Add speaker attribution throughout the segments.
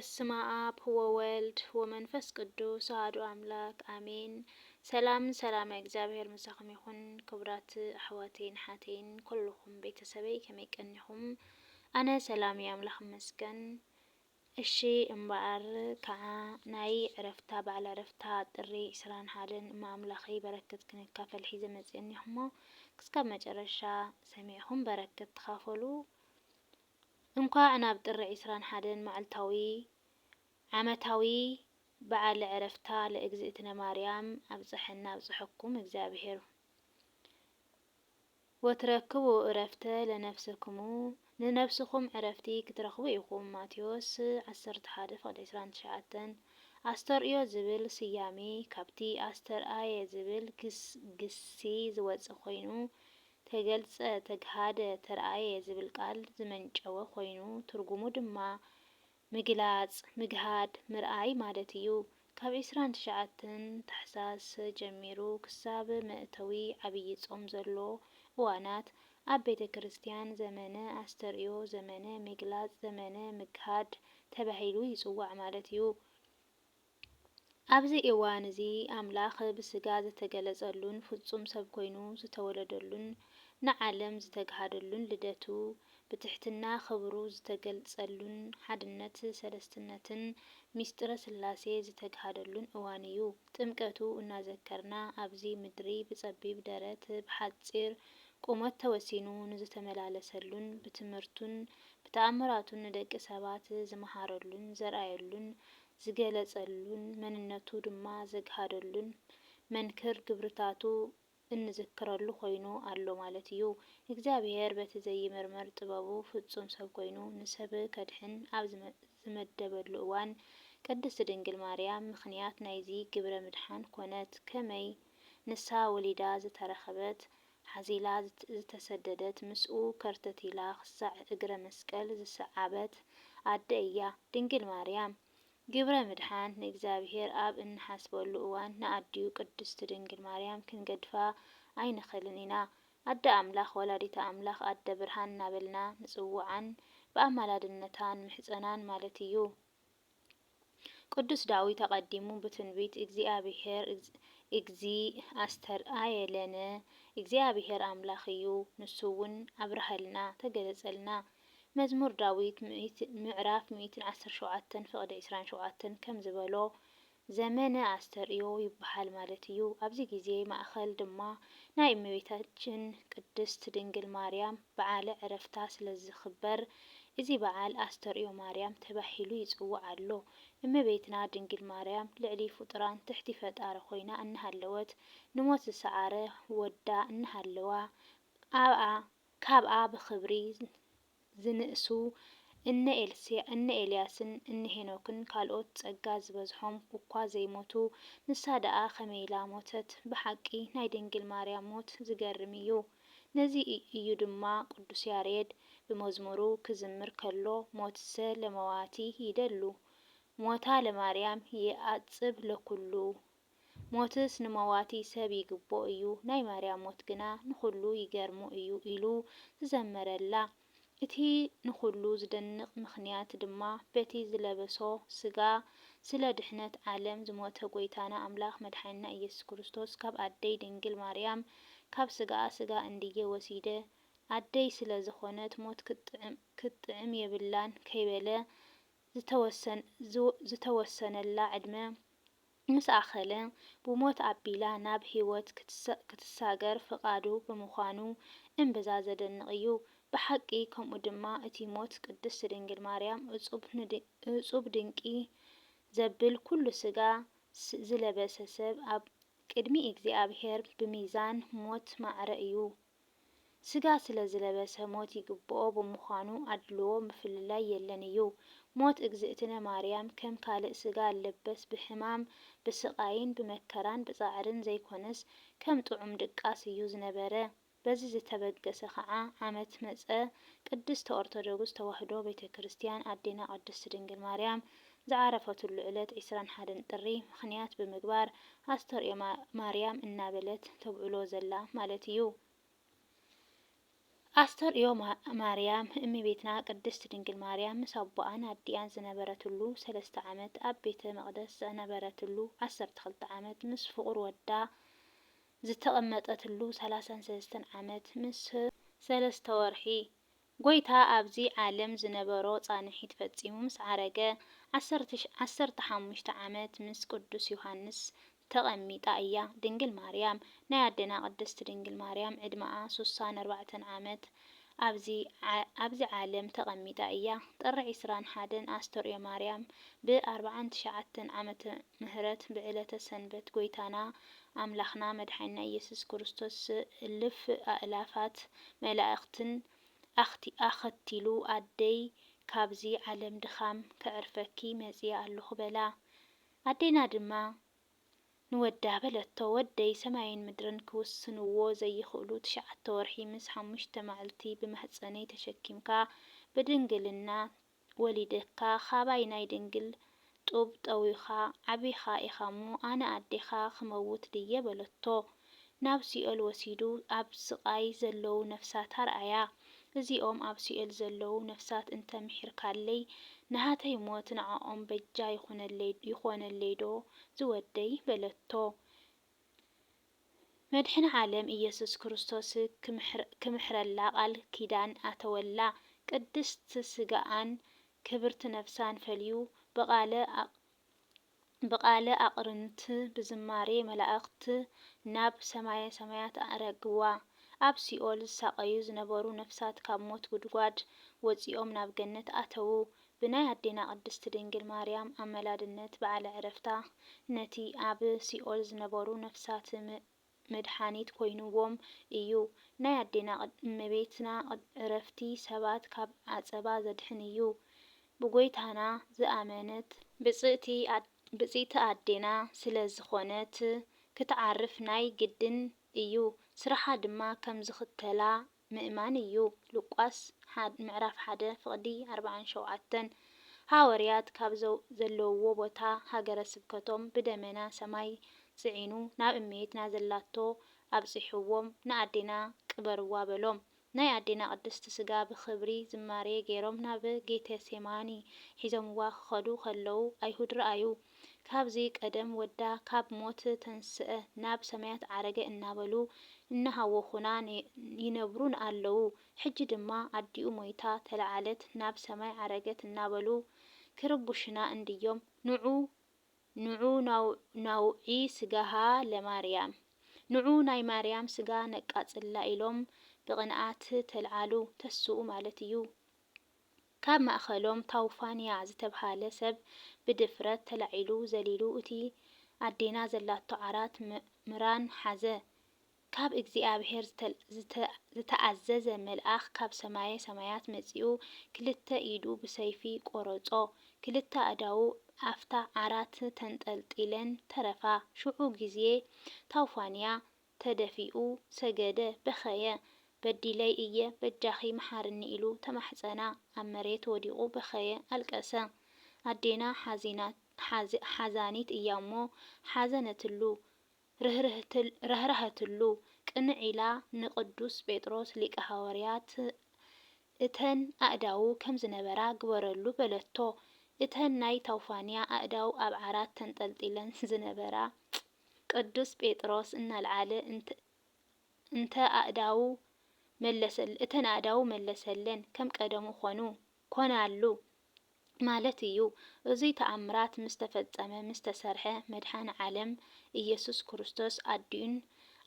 Speaker 1: በስመ አብ ወወልድ ወመንፈስ ቅዱስ አሐዱ አምላክ አሜን። ሰላም እግዚአብሔር ምሳኹም ይኹን። ክቡራት ኣሕዋተይን ሓተይን ኩልኩም ቤተሰበይ ከመይ ቀኒኹም? ኣነ ሰላም እየ ኣምላኽ ይመስገን። እሺ እምበኣር ከዓ ናይ ዕረፍታ በዓል ዕረፍታ ጥሪ 21 እማምላኸይ በረከት ክንካፈል ሒዘ መፅአኒ እሞ ክሳብ መጨረሻ ሰሚዕኹም በረከት ተኻፈሉ። እንኳዕ ናብ ጥሪ 21 መዓልታዊ ዓመታዊ በዓል ዕረፍታ ለእግዝእትነ ማርያም ኣብፅሐና ኣብፅሐኩም እግዚአብሔር። ወትረክቡ ዕረፍተ ለነፍስክሙ ንነፍስኩም ዕረፍቲ ክትረክቡ ኢኹም። ማቴዎስ 11:29 ኣስተርእዮ ዝብል ስያሜ ካብቲ ኣስተርኣየ ዝብል ግሲ ዝወፅእ ኮይኑ ተገልፀ ተግሃደ ተርኣየ ዝብል ቃል ዝመንጨወ ኮይኑ ትርጉሙ ድማ ምግላፅ ምግሃድ ምርኣይ ማለት እዩ። ካብ 29 ታሕሳስ ጀሚሩ ክሳብ መእተዊ ዓብይ ጾም ዘሎ እዋናት ኣብ ቤተ ክርስቲያን ዘመነ ኣስተርእዮ ዘመነ ምግላፅ ዘመነ ምግሃድ ተባሂሉ ይጽዋዕ ማለት እዩ። ኣብዚ እዋን እዚ ኣምላኽ ብስጋ ዝተገለጸሉን ፍጹም ሰብ ኮይኑ ዝተወለደሉን ንዓለም ዝተጋሃደሉን ልደቱ ብትሕትና ክብሩ ዝተገልጸሉን ሓድነት ሰለስትነትን ሚስጥረ ስላሴ ዝተጋሃደሉን እዋን እዩ። ጥምቀቱ እናዘከርና ኣብዚ ምድሪ ብጸቢብ ደረት ብሓጺር ቁመት ተወሲኑ ንዝተመላለሰሉን ብትምህርቱን ብተኣምራቱን ንደቂ ሰባት ዝመሃረሉን ዘርኣየሉን ዝገለጸሉን መንነቱ ድማ ዘጋሃደሉን መንክር ግብርታቱ እንዝክረሉ ኮይኑ ኣሎ ማለት እዩ። እግዚአብሔር በቲ ዘይመርመር ጥበቡ ፍጹም ሰብ ኮይኑ ንሰብ ከድሕን ኣብ ዝመደበሉ እዋን ቅድስት ድንግል ማርያም ምክንያት ናይዚ ግብረ ምድሓን ኮነት። ከመይ ንሳ ወሊዳ ዝተረኸበት ሓዚላ ዝተሰደደት ምስኡ ከርተቲላ ክሳዕ እግረ መስቀል ዝሰዓበት ኣደ እያ ድንግል ማርያም። ግብረ ምድሓን ንእግዚአብሔር ኣብ እንሓስበሉ እዋን ንኣድዩ ቅድስት ድንግል ማርያም ክንገድፋ ኣይንኽእልን ኢና። ኣደ ኣምላኽ ወላዲተ ኣምላኽ ኣደ ብርሃን እናበልና ንጽውዓን ብኣማላድነታን ምሕፀናን ማለት እዩ። ቅዱስ ዳዊት ተቀዲሙ ብትንቢት እግዚአብሔር ኣስተርኣየ ለነ እግዚአብሔር ኣምላኽ እዩ ንሱውን ኣብርሃልና ተገለጸልና። መዝሙር ዳዊት ምዕራፍ 117 ፍቅዲ 27 ከም ዝበሎ ዘመነ ኣስተርእዮ ይበሃል ማለት እዩ። ኣብዚ ግዜ ማእኸል ድማ ናይ እመቤታችን ቅድስት ድንግል ማርያም በዓለ ዕረፍታ ስለዝኽበር እዚ በዓል ኣስተርእዮ ማርያም ተባሂሉ ይጽዋዕ ኣሎ። እመቤትና ድንግል ማርያም ልዕሊ ፍጡራን ትሕቲ ፈጣሪ ኮይና እናሃለወት ንሞት ዝሰዓረ ወዳ እናሃለዋ ካብኣ ብክብሪ ዝንእሱ እነ ኤልያስን እነ ሄኖክን ካልኦት ጸጋ ዝበዝሖም እኳ ዘይሞቱ ንሳ ደኣ ከመይላ ሞተት። ብሓቂ ናይ ድንግል ማርያም ሞት ዝገርም እዩ። ነዚ እዩ ድማ ቅዱስ ያሬድ ብመዝሙሩ ክዝምር ከሎ ሞትሰ ለመዋቲ ይደሉ ሞታ ለማርያም ይኣጽብ ለኩሉ ሞትስ ንመዋቲ ሰብ ይግቦ እዩ ናይ ማርያም ሞት ግና ንኩሉ ይገርሞ እዩ ኢሉ ዝዘመረላ። እቲ ንኩሉ ዝደንቕ ምክንያት ድማ በቲ ዝለበሶ ስጋ ስለ ድሕነት ዓለም ዝሞተ ጎይታና ኣምላኽ መድሓኒና ኢየሱስ ክርስቶስ ካብ ኣደይ ድንግል ማርያም ካብ ስጋኣ ስጋ እንድየ ወሲደ ኣደይ ስለ ዝኾነት ሞት ክትጥዕም የብላን ከይበለ ዝተወሰነላ ዕድመ ምስ ኣኸለ ብሞት ኣቢላ ናብ ህይወት ክትሳገር ፍቃዱ ብምዃኑ እምብዛ ዘደንቕ እዩ። ብሓቂ ከምኡ ድማ እቲ ሞት ቅድስት ድንግል ማርያም እጹብ ድንቂ ዘብል ኩሉ ስጋ ዝለበሰ ሰብ ኣብ ቅድሚ እግዚአብሔር ብሚዛን ሞት ማዕረ እዩ። ስጋ ስለ ዝለበሰ ሞት ይግብኦ ብምዃኑ ኣድልዎ ምፍልላይ የለን እዩ። ሞት እግዝእትነ ማርያም ከም ካልእ ስጋ ለበስ ብሕማም ብስቃይን ብመከራን ብጻዕርን ዘይኮነስ ከም ጥዑም ድቃስ እዩ ዝነበረ። በዚ ዝተበገሰ ከዓ ዓመት መጸ ቅድስቲ ኦርቶዶክስ ተዋህዶ ቤተ ክርስቲያን ኣዴና ቅድስቲ ድንግል ማርያም ዝዓረፈትሉ ዕለት 21 ጥሪ ምክንያት ብምግባር ኣስተርእዮ ማርያም እናበለት ተብዕሎ ዘላ ማለት እዩ። ኣስተርእዮ ማርያም እመቤትና ቅድስቲ ድንግል ማርያም ምስ ኣቦኣን ኣዲኣን ዝነበረትሉ 3 ዓመት ኣብ ቤተ መቅደስ ዝነበረትሉ 12 ዓመት ምስ ፍቁር ወዳ ዝተቐመጠትሉ 33 ዓመት ምስ 3 ወርሒ ጎይታ ኣብዚ ዓለም ዝነበሮ ጻንሒት ፈጺሙ ምስ ዓረገ 15 ዓመት ምስ ቅዱስ ዮሃንስ ተቐሚጣ እያ ድንግል ማርያም። ናይ ኣዴና ቅድስቲ ድንግል ማርያም ዕድማኣ 64 ዓመት ኣብዚ ዓለም ተቐሚጣ እያ። ጥሪ 21 ኣስተርእዮ ማርያም ብ49 ዓመተ ምህረት ብዕለተ ሰንበት ጎይታና ኣምላኽና መድሓኒና ኢየሱስ ክርስቶስ እልፍ ኣእላፋት መላእኽትን ኣኸቲሉ ኣደይ ካብዚ ዓለም ድኻም ከዕርፈኪ መጺአ ኣለኹ በላ። ኣዴና ድማ ንወዳ በለቶ ወደይ ሰማይን ምድርን ክውስንዎ ዘይኽእሉ 9 ወርሒ ምስ 5 መዓልቲ ብማህፀነይ ተሸኪምካ ብድንግልና ወሊደካኻባይ ናይ ድንግል ጡብ ጠዊኻ ዓቢኻ ኢኻ እሞ ኣነ ኣዴኻ ክመውት ድየ በለቶ። ናብ ሲኦል ወሲዱ ኣብ ስቃይ ዘለዉ ነፍሳት ኣርኣያ። እዚኦም ኣብ ሲኦል ዘለዉ ነፍሳት እንተምሒርካለይ ንሃተይ ሞት ንዓኦም በጃ ይኾነለይ ዶ ዝወደይ በለቶ። መድሕነ ዓለም ኢየሱስ ክርስቶስ ክምሕረላ ቃል ኪዳን ኣተወላ። ቅድስት ስጋኣን ክብርቲ ነፍሳን ፈልዩ በቃለ ኣቅርንት ብዝማሬ መላእኽት ናብ ሰማየ ሰማያት ኣረግዋ። ኣብ ሲኦል ዝሳቀዩ ዝነበሩ ነፍሳት ካብ ሞት ጉድጓድ ወፂኦም ናብ ገነት ኣተዉ። ብናይ ኣዴና ቅድስቲ ድንግል ማርያም ኣመላድነት በዓለ ዕረፍታ ነቲ ኣብ ሲኦል ዝነበሩ ነፍሳት መድሓኒት ኮይኑዎም እዩ። ናይ ኣዴና እመቤትና ዕረፍቲ ሰባት ካብ ዓጸባ ዘድሕን እዩ። ብጎይታና ዝኣመነት ብጽኢቲ ኣዴና ስለ ዝኾነት ክትዓርፍ ናይ ግድን እዩ። ስራሓ ድማ ከም ዝኽተላ ምእማን እዩ። ሉቃስ ምዕራፍ 1 ፍቕዲ 47 ሃዋርያት ካብ ዘለውዎ ቦታ ሃገረ ስብከቶም ብደመና ሰማይ ጽዒኑ ናብ እመቤትና ዘላቶ ኣብጽሕዎም ንኣዴና ቅበርዋ በሎም። ናይ ኣዴና ቅድስቲ ስጋ ብክብሪ ዝማሬ ገይሮም ናብ ጌቴሴማኒ ሒዞምዋ ክኸዱ ከለዉ ኣይሁድ ረኣዩ። ካብዚ ቀደም ወዳ ካብ ሞት ተንስአ ናብ ሰማያት ዓረገ እናበሉ እናሃወኹና ይነብሩን ኣለዉ። ሕጂ ድማ ኣዲኡ ሞይታ ተለዓለት ናብ ሰማይ ዓረገት እናበሉ ክርቡሽና እንድዮም። ንዑ ናውዒ ስጋሃ ለማርያም ንዑ ናይ ማርያም ስጋ ነቃጽላ ኢሎም ብቕንዓት ተልዓሉ ተስኡ ማለት እዩ። ካብ ማእኸሎም ታውፋንያ ዝተብሃለ ሰብ ብድፍረት ተላዒሉ ዘሊሉ እቲ ኣዴና ዘላቶ ዓራት ምራን ሓዘ። ካብ እግዚኣብሔር ዝተኣዘዘ መልኣኽ ካብ ሰማየ ሰማያት መጺኡ ክልተ ኢዱ ብሰይፊ ቆረጾ። ክልተ ኣእዳዉ ኣፍታ ዓራት ተንጠልጢለን ተረፋ። ሽዑ ግዜ ታውፋንያ ተደፊኡ ሰገደ በኸየ። በዲለይ እየ በጃኺ መሓርኒ ኢሉ ተማሕፀና። ኣብ መሬት ወዲቑ በኸየ ኣልቀሰ። ኣዴና ሓዛኒት እያ እሞ ሓዘነትሉ ረህረኸትሉ ቅንዕ ኢላ ንቅዱስ ጴጥሮስ ሊቀ ሃዋርያት እተን ኣእዳዉ ከም ዝነበራ ግበረሉ በለቶ። እተን ናይ ታውፋንያ ኣእዳው ኣብ ዓራት ተንጠልጢለን ዝነበራ ቅዱስ ጴጥሮስ እናልዓለ እተን ኣእዳው መለሰለን ከም ቀደሙ ኮናሉ ማለት እዩ። እዙይ ተኣምራት ምስ ተፈጸመ ምስ ተሰርሐ መድሓነ ዓለም ኢየሱስ ክርስቶስ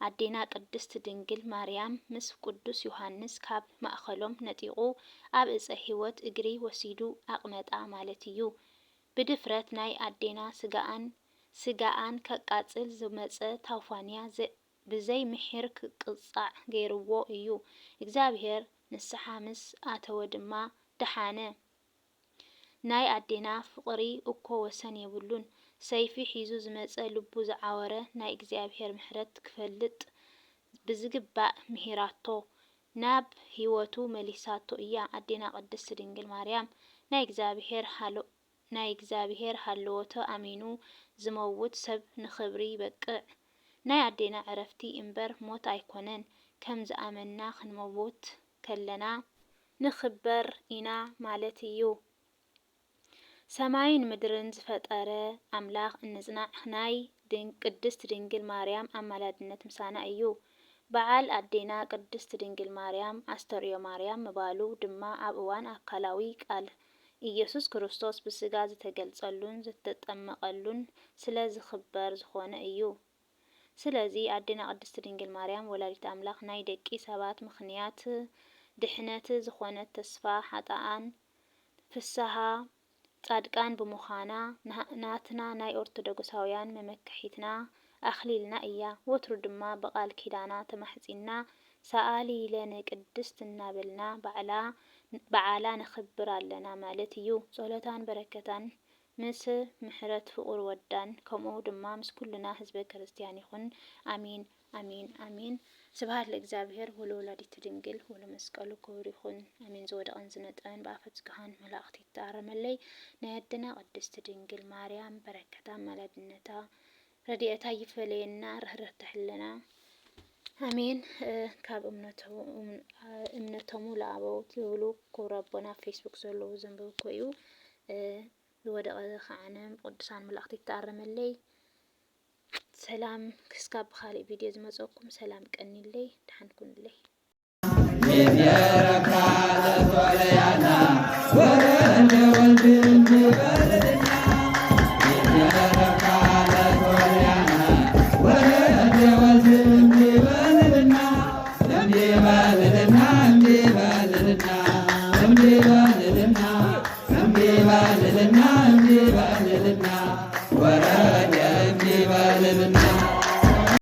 Speaker 1: ኣዴና ቅድስቲ ድንግል ማርያም ምስ ቅዱስ ዮሃንስ ካብ ማእኸሎም ነጢቑ ኣብ ዕፀ ሕይወት እግሪ ወሲዱ ኣቕመጣ ማለት እዩ። ብድፍረት ናይ ኣዴና ስጋኣን ከቃጽል ዝመጸ ታውፋንያ ብዘይ ምሕር ክቅጻዕ ገይርዎ እዩ። እግዚአብሔር ንስሓ ምስ ኣተወ ድማ ደሓነ። ናይ ኣዴና ፍቕሪ እኮ ወሰን የብሉን። ሰይፊ ሒዙ ዝመፀ ልቡ ዝዓወረ ናይ እግዚአብሔር ምሕረት ክፈልጥ ብዝግባእ ምሂራቶ ናብ ህይወቱ መሊሳቶ እያ ኣዴና ቅድስት ድንግል ማርያም። ናይ እግዚአብሔር ሃልወቶ ኣሚኑ ዝመውት ሰብ ንክብሪ ይበቅዕ። ናይ ኣዴና ዕረፍቲ እምበር ሞት ኣይኮነን። ከም ዝኣመና ክንመውት ከለና ንኽበር ኢና ማለት እዩ። ሰማይን ምድርን ዝፈጠረ ኣምላኽ እንጽናዕ ናይ ቅድስት ድንግል ማርያም ኣማላድነት ምሳና እዩ። በዓል ኣዴና ቅድስት ድንግል ማርያም ኣስተርእዮ ማርያም ምባሉ ድማ ኣብ እዋን ኣካላዊ ቃል ኢየሱስ ክርስቶስ ብስጋ ዝተገልጸሉን ዝተጠመቐሉን ስለ ዝኽበር ዝኾነ እዩ። ስለዚ ኣዴና ቅድስት ድንግል ማርያም ወላዲት ኣምላኽ ናይ ደቂ ሰባት ምኽንያት ድሕነት ዝኾነት ተስፋ ሓጣኣን ፍስሓ ጻድቃን ብምዃና ናትና ናይ ኦርቶዶክሳውያን መመክሒትና ኣኽሊልና እያ። ወትሩ ድማ በቃል ኪዳና ተማሕጺና ሰኣሊ ለነ ቅድስት እናበልና በዓላ ነኽብር ኣለና ማለት እዩ። ጸሎታን በረከታን ምስ ምሕረት ፍቁር ወዳን ከምኡ ድማ ምስ ኩልና ህዝበ ክርስቲያን ይኹን። አሜን አሜን አሜን። ስብሐት ለእግዚአብሔር ወለወላዲቱ ድንግል ወለመስቀሉ ክቡር ይኹን። አሜን። ዝወደቐን ዝነጠበን ብኣፈ ጽጋሃን መላእኽቲ ይተኣረመለይ። ናይ ኣዴና ቅድስት ድንግል ማርያም በረከታ ኣማላድነታ ረድኤታ ይፈለየና ርህርህ ትሕለና። አሜን። ካብ እምነቶሙ ለአበው ዝብሉ ክቡር ኣቦና ፌስቡክ ዘለዉ ዘንበብኮ እዩ። ዝወደቐ ኸዓነ ቅዱሳን መላእኽቲ ይተኣረመለይ። ሰላም ክስካብ ብኻልእ ቪድዮ ዝመፀኩም ሰላም ቀኒለይ ድሓንኩንለይ።
Speaker 2: What